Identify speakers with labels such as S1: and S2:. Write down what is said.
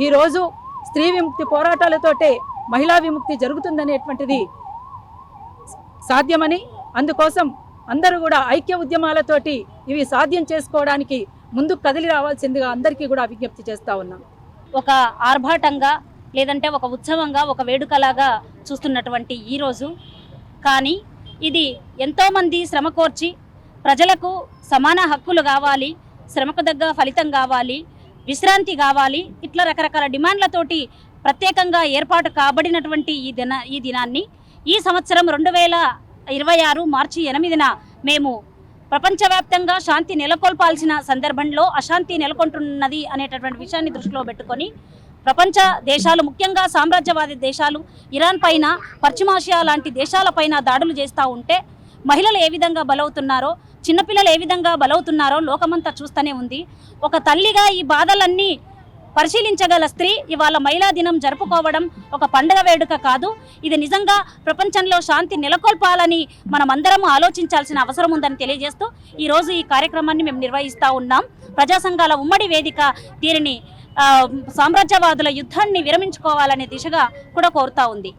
S1: ఈరోజు స్త్రీ విముక్తి పోరాటాలతోటే మహిళా విముక్తి జరుగుతుందనేటువంటిది సాధ్యమని, అందుకోసం అందరూ కూడా ఐక్య ఉద్యమాలతోటి ఇవి సాధ్యం చేసుకోవడానికి ముందుకు కదిలి రావాల్సిందిగా అందరికీ కూడా విజ్ఞప్తి చేస్తా ఉన్నాం.
S2: ఒక ఆర్భాటంగా లేదంటే ఒక ఉత్సవంగా ఒక వేడుకలాగా చూస్తున్నటువంటి ఈరోజు, కానీ ఇది ఎంతోమంది శ్రమ కోర్చి ప్రజలకు సమాన హక్కులు కావాలి, శ్రమకు తగ్గ ఫలితం కావాలి, విశ్రాంతి కావాలి, ఇట్లా రకరకాల డిమాండ్లతోటి ప్రత్యేకంగా ఏర్పాటు కాబడినటువంటి ఈ దినాన్ని ఈ సంవత్సరం 2026 మార్చి 8న మేము ప్రపంచవ్యాప్తంగా శాంతి నెలకొల్పాల్సిన సందర్భంలో అశాంతి నెలకొంటున్నది అనేటటువంటి విషయాన్ని దృష్టిలో పెట్టుకొని ప్రపంచ దేశాలు, ముఖ్యంగా సామ్రాజ్యవాది దేశాలు ఇరాన్ పైన, పశ్చిమాసియా లాంటి దేశాలపైన దాడులు చేస్తూ ఉంటే మహిళలు ఏ విధంగా బలవుతున్నారో, చిన్నపిల్లలు ఏ విధంగా బలవుతున్నారో లోకమంతా చూస్తూనే ఉంది. ఒక తల్లిగా ఈ బాధలన్నీ పరిశీలించగల స్త్రీ ఇవాళ మహిళా దినం జరుపుకోవడం ఒక పండుగ వేడుక కాదు. ఇది నిజంగా ప్రపంచంలో శాంతి నెలకొల్పాలని మనమందరం ఆలోచించాల్సిన అవసరం ఉందని తెలియజేస్తూ ఈరోజు ఈ కార్యక్రమాన్ని మేము నిర్వహిస్తూ ఉన్నాం. ప్రజా సంఘాల ఉమ్మడి వేదిక దీనిని సామ్రాజ్యవాదుల యుద్ధాన్ని విరమించుకోవాలనే దిశగా కూడా కోరుతా ఉంది.